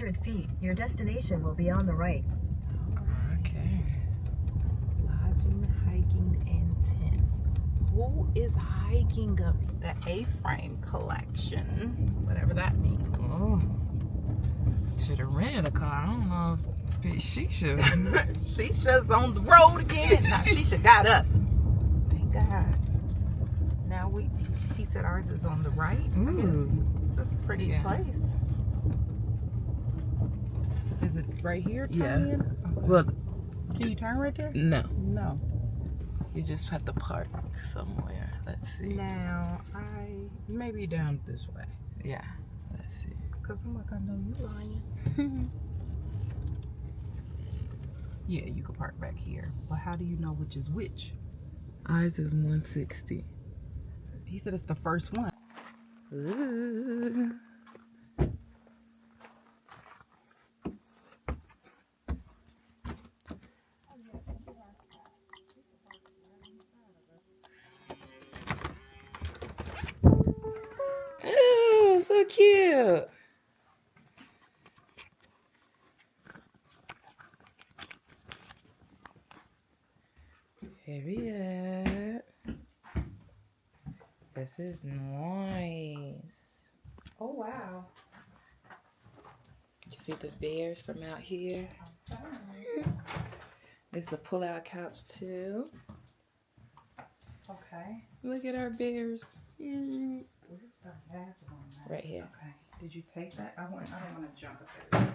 200 feet, your destination will be on the right. Okay. Lodging, hiking, and tents. Who is hiking up the A-frame collection? Whatever that means. Oh. Should have rented a car. I don't know if Shisha. Shisha's on the road again. Now Shisha got us. Thank God. Now he said ours is on the right. Ooh. This is a pretty place. Is it right here? Yeah. Okay. Well, can you turn right there? no. No. You just have to park somewhere. Let's see. Now maybe down this way. Yeah. Let's see. Cause I'm like, I know you lying. Yeah, you can park back here. But how do you know which is which? Ours is 160. He said it's the first one. Ooh. Oh, so cute. Harriet. This is nice. Oh, wow. You can see the bears from out here. There's the pull-out couch too. Okay. Look at our bears. Where's the bathroom at? Right here. Okay. Did you take that? I don't want to jump up there.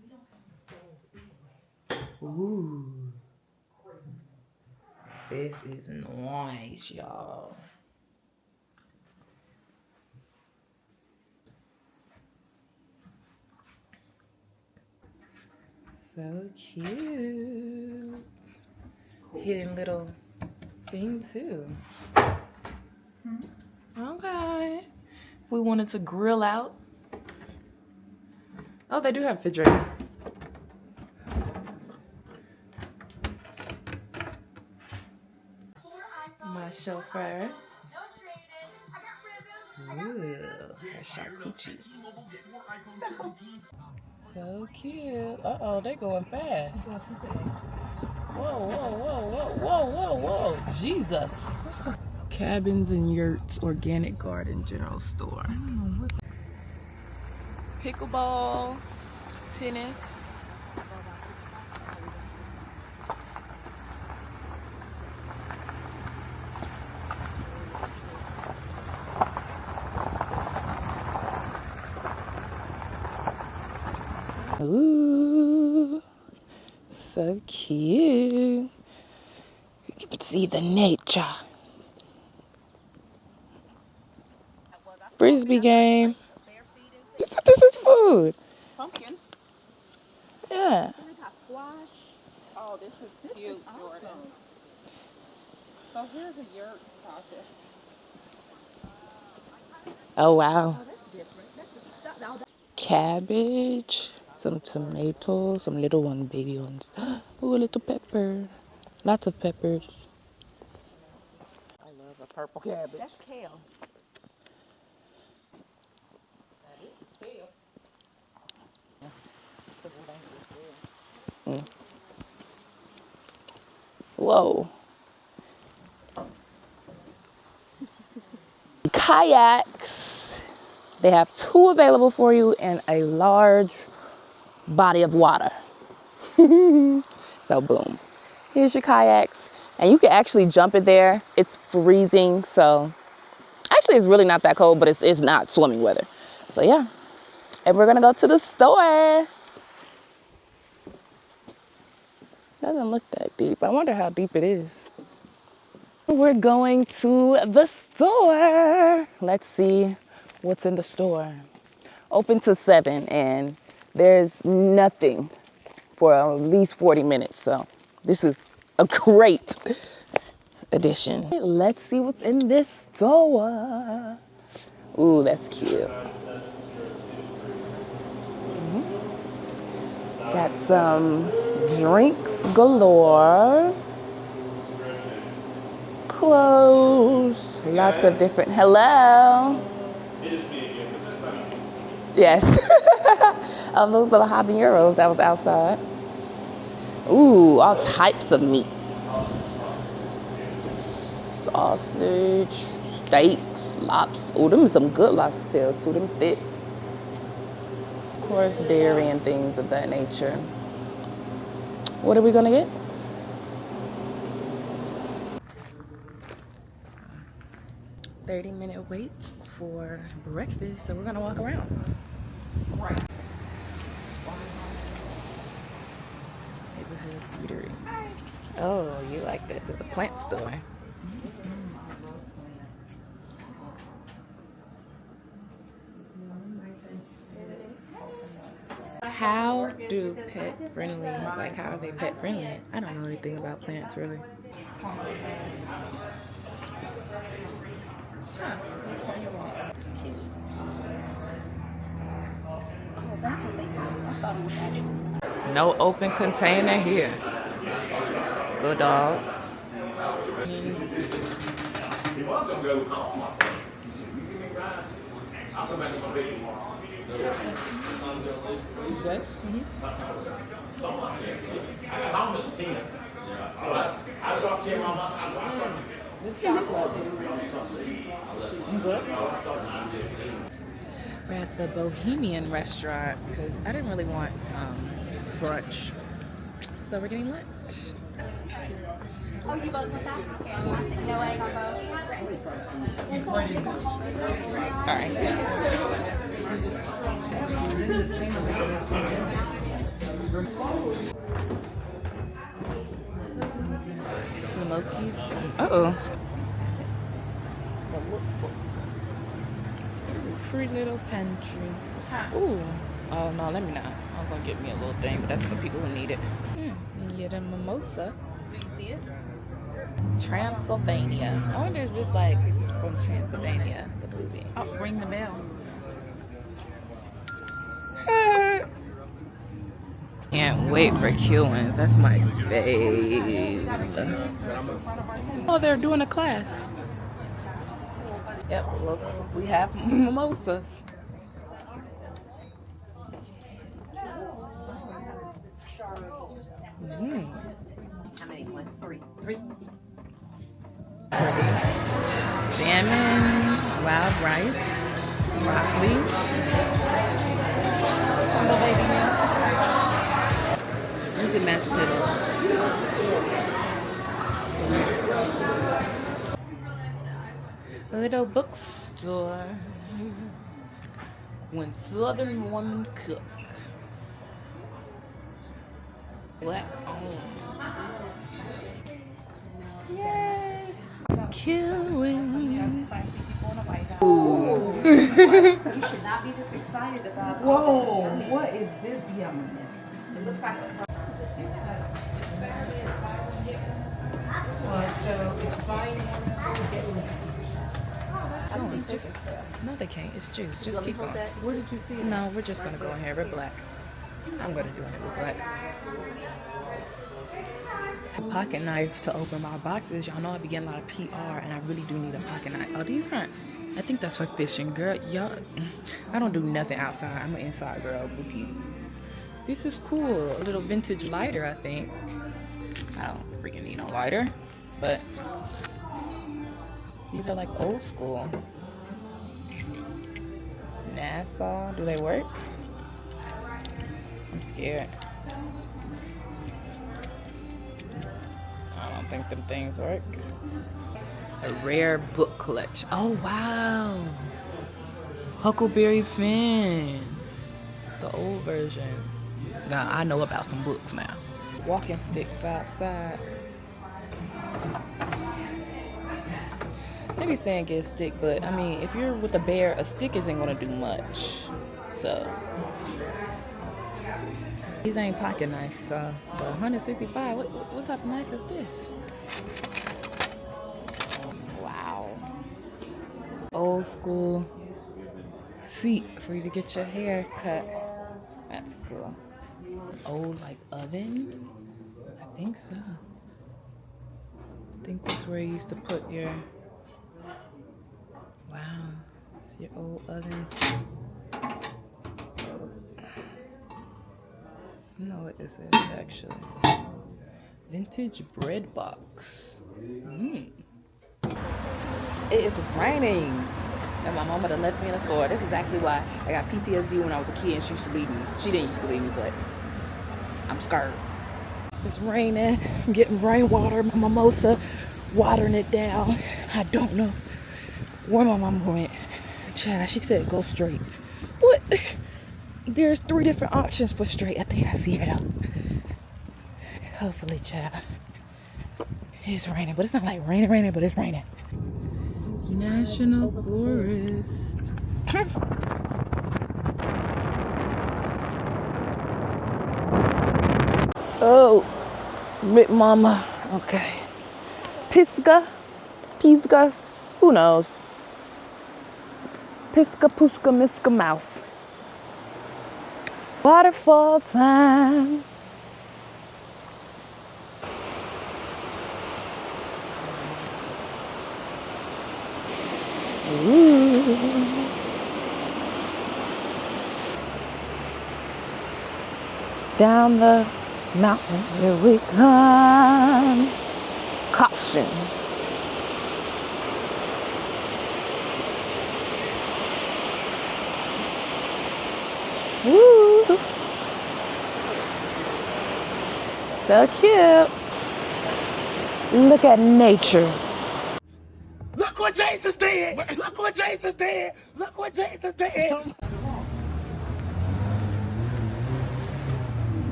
We don't have a stove anyway. Ooh. This is nice, y'all. So cute. Cool. Hidden little thing too. Okay. We wanted to grill out. Oh, they do have a refrigerator. My chauffeur. Ooh, a charcuterie. So cute. Uh-oh, they're going fast. Whoa, whoa, whoa, whoa, whoa, whoa, whoa. Jesus. Cabins and Yurts Organic Garden General Store. Pickleball, tennis. Ooh, so cute. You can see the nature. Frisbee game. This is food. Pumpkins. Yeah. Oh, this is cute, Jordan. So here's a yurt process. Oh, wow. Cabbage, some tomatoes, some little ones, baby ones. Oh, a little pepper. Lots of peppers. I love a purple cabbage. That's kale. That is kale. Whoa. Kayaks. They have 2 available for you and a large body of water. So boom. Here's your kayaks. And you can actually jump it there. It's freezing, so actually it's really not that cold, but it's not swimming weather. So yeah. And we're gonna go to the store. Doesn't look that deep. I wonder how deep it is. We're going to the store. Let's see what's in the store. Open to 7 and there's nothing for at least 40 minutes. So this is a great addition. Let's see what's in this store. Ooh, that's cute. Got some drinks galore. Clothes. Lots of different. Hello. Yes. Of those little habaneros that was outside. Ooh, all types of meat. Sausage, steaks, lobster. Oh, them are some good lobster tails too. Them thick. Of course, dairy and things of that nature. What are we gonna get? 30-minute wait for breakfast, so we're gonna walk around. Right. Neighborhood eatery. Oh, you like this? It's a plant store. How do pet friendly, like how are they pet friendly? I don't know anything about plants really. It's cute. Oh, that's what they did. I thought it was actually. No open container here. Good dog. Good? We're at the Bohemian restaurant because I didn't really want brunch. So we're getting lunch. Oh, you both want that? Okay, no egg on both. Smokies. Uh-oh. Pretty little pantry. Ooh. Oh, no, let me not. I'm going to get me a little thing, but that's for people who need it. Get a mimosa. Do you see it? Transylvania. I wonder is this like from Transylvania, the movie? Oh, ring the bell. Can't wait for Killings. That's my fave. Oh, they're doing a class. Yep, look, we have mimosas. How many? One, three. Salmon, wild rice, broccoli. Little baby meal. Look at mashed potatoes. A little bookstore. When Southern women cook. Black owned. Yay! Killings. You should not be this excited about. Whoa! What is this yumminess? It looks like So it's fine. No, they can't. It's juice. Just keep going. Where did you see it? No, we're just gonna go in here. We're black. I'm gonna do it with black. Pocket knife to open my boxes. Y'all know I be getting a lot of PR, and I really do need a pocket knife. Oh, these aren't. I think that's for fishing, girl. Y'all, I don't do nothing outside. I'm an inside girl. Bookie. This is cool. A little vintage lighter, I think. I don't freaking need no lighter, but these are like old school. Nassau, do they work? I'm scared. I don't think them things work. A rare book collection. Oh wow. Huckleberry Finn. The old version. Now I know about some books now. Walking stick for outside. They be saying get a stick, but I mean, if you're with a bear, a stick isn't gonna do much. So these ain't pocket knives, so for 165, what type of knife is this? Wow. Old school seat for you to get your hair cut. That's cool. Old like oven? I think so. I think that's where you used to put your, wow, it's your old ovens. No, it isn't actually. Vintage bread box. It is raining. And my mama done left me in the store. This is exactly why I got PTSD when I was a kid and she used to leave me. She didn't used to leave me, but I'm scared. It's raining. I'm getting rainwater. My mimosa watering it down. I don't know where my mama went. Child, she said go straight. What? There's 3 different options for straight. I think I see her though. Hopefully, child. It's raining, but it's not like raining, but it's raining. National Forest. Oh, Big Mama. Okay. Pisgah, who knows? Pisgah, Puska, Miska Mouse. Waterfall time. Ooh. Down the mountain, here we come. Caution. Woo. So cute. Look at nature. Look what Jesus did! Look what Jesus did! Look what Jesus did!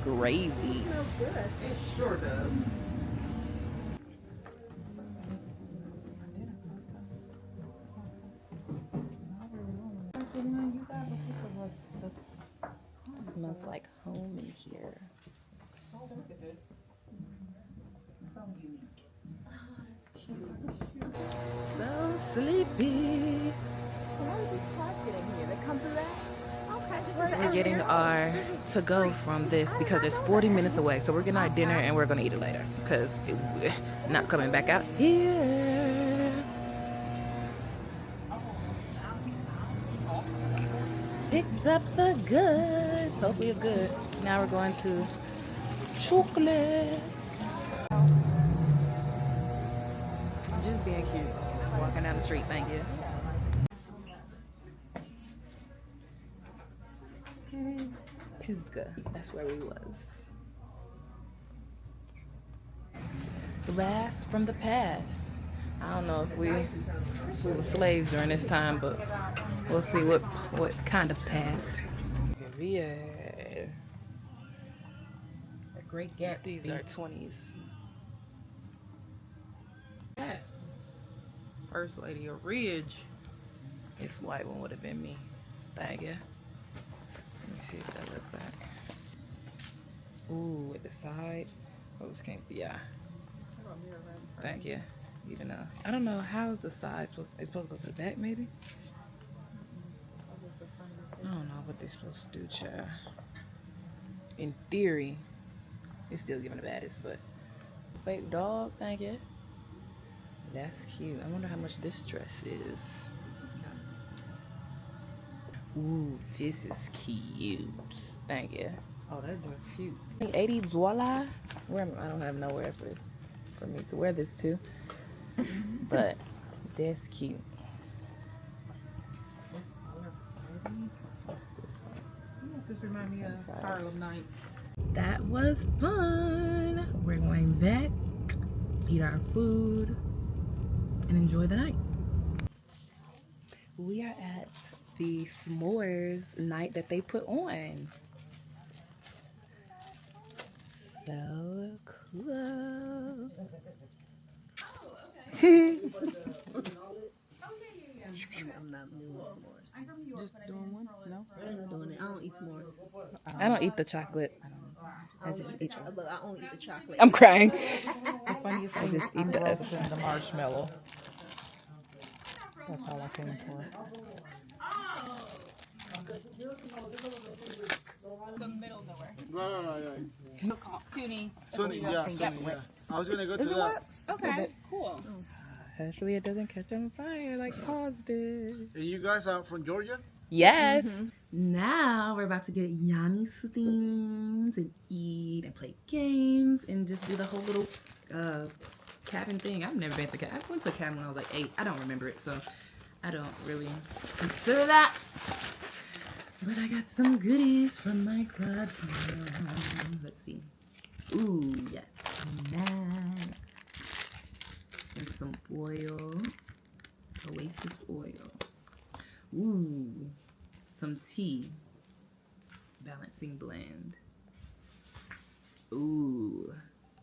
Gravy. It sure does. Smells like home in here. So sleepy. We're getting our to go from this because it's 40 minutes away. So we're getting our dinner and we're gonna eat it later because we're not coming back out here. Picked up the goods. Hopefully it's good. Now we're going to chocolate. Just being cute. Walking down the street, thank you. Pisgah, that's where we was. Blast from the past. I don't know if we were slaves during this time, but we'll see what kind of past. Yeah. The Great Gatsby. These are 20s. First Lady of Ridge. This white one would have been me. Thank you. Let me see if that looks back. Ooh, at the side. Those came through. Yeah. Thank you. Even though I don't know how's the side supposed. It's supposed to go to the back, maybe. I don't know what they're supposed to do, child. In theory, it's still giving the baddest, but fake dog. Thank you. That's cute. I wonder how much this dress is. Ooh, this is cute. Thank you. Oh, that dress cute. 80 voila. Where I don't have nowhere for me to wear this to. But that's cute. This reminds me of Harlem Nights. That was fun. We're going back, eat our food, and enjoy the night. We are at the s'mores night that they put on. So cool. I'm not doing s'mores. Just doing one? No? I'm not doing it. I don't eat s'mores. I don't eat the chocolate. I just eat chocolate. But I only eat the chocolate. I'm crying. The funniest I thing just eat I'm the roasting the marshmallow. That's all I came for. The middle nowhere. Right. SUNY. Sunny, yeah. I was gonna go to that. Okay, cool. Hopefully it doesn't catch on fire like paused it. And you guys are from Georgia? Yes. Now we're about to get Yoni things and eat and play games and just do the whole little cabin thing. I've never been to cabin. I went to a cabin when I was like 8. I don't remember it, so I don't really consider that. But I got some goodies from my club. Let's see. Ooh, yes. Nice. And some oil. Oasis oil. Ooh. Some tea. Balancing blend. Ooh.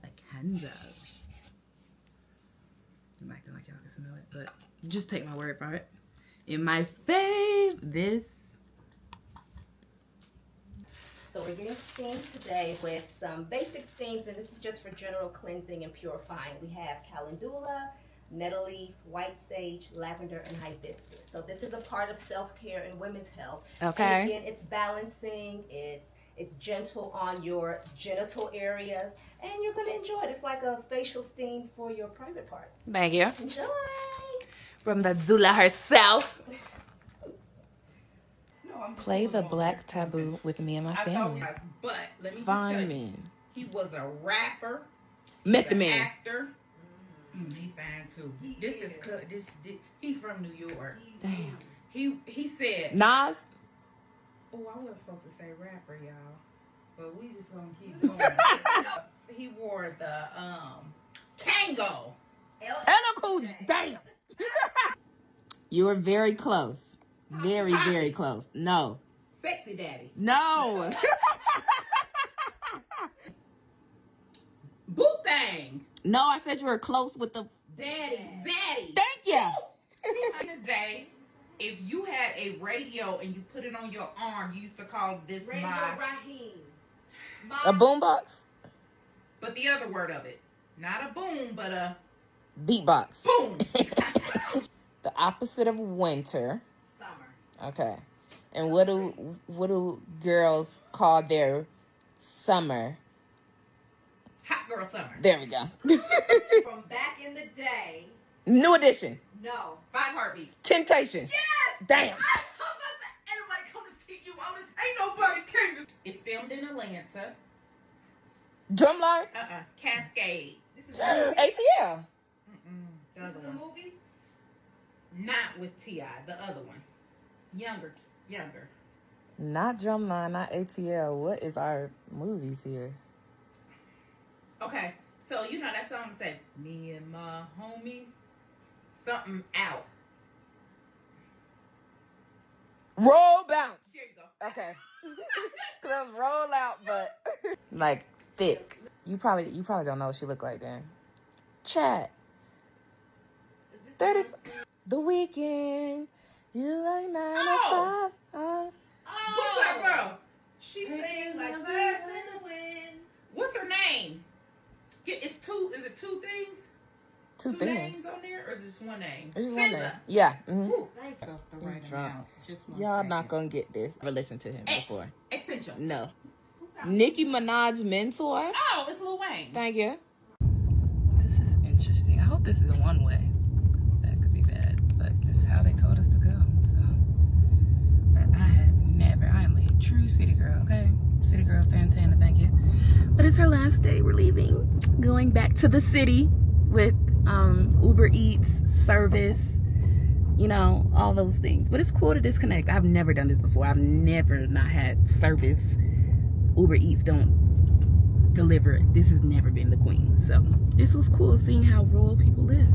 A candle. I'm acting like y'all can smell it, but just take my word for it. In my fave, this. So we're getting steamed today with some basic steams, and this is just for general cleansing and purifying. We have calendula, nettle leaf, white sage, lavender, and hibiscus. So this is a part of self-care and women's health. Okay. And again, it's balancing, it's gentle on your genital areas, and you're going to enjoy it. It's like a facial steam for your private parts. Thank you. Enjoy! From the Zula herself. Play the Black Taboo with me and my family. But let me Fine just tell you, man. he was a rapper, Met the an man. actor. He fine too. He's from New York. Damn. He said. Nas? Oh, I wasn't supposed to say rapper, y'all, but we just gonna keep going. He wore the Kango. Anna Cool. Damn. You were very close. Very, very close. No. Sexy Daddy. No. Boo Thang. No, I said you were close with the. Daddy. Zaddy. Thank you. In the day, if you had a radio and you put it on your arm, you used to call this Raheem. A boombox? but the other word of it. Not a boom, but a Beatbox. boom. The opposite of winter. Summer. Okay. And what do girls call their summer? Hot girl summer. There we go. From back in the day. New edition. No. 5 heartbeats. Temptations. Yes! Damn. Everybody come to see you on this. Ain't nobody came to. It's filmed in Atlanta. Drumline. Cascade. This is a ATL. The other one. movie? Not with T.I. The other one. Younger. Not Drumline, not ATL. What is our movies here? Okay. So, you know that song that said, me and my homies, something out. Roll bounce. There you go. Okay. Cause roll out, but like thick. You probably don't know what she looked like then. Chat. 30. The Weekend. You like 9 to 5. What's that girl? She's saying like birds in the wind. What's her name? It's two. Is it two things? Two things. names on there, or is it just one name? It's just one name. Yeah. Mm-hmm. Ooh, thank you. The right amount. Just one Y'all second. not gonna get this. Never listened to him before. Essential. No. Nicki Minaj mentor. Oh, it's Lil Wayne. Thank you. This is interesting. I hope this is a one-way. That could be bad, but this is how they told us to go. So, but I am a true city girl, okay? City girl, Santana, thank you. But it's her last day. We're leaving, going back to the city with Uber Eats, service, you know, all those things. But it's cool to disconnect. I've never done this before. I've never not had service. Uber Eats don't deliver. This has never been the queen. So this was cool seeing how rural people live.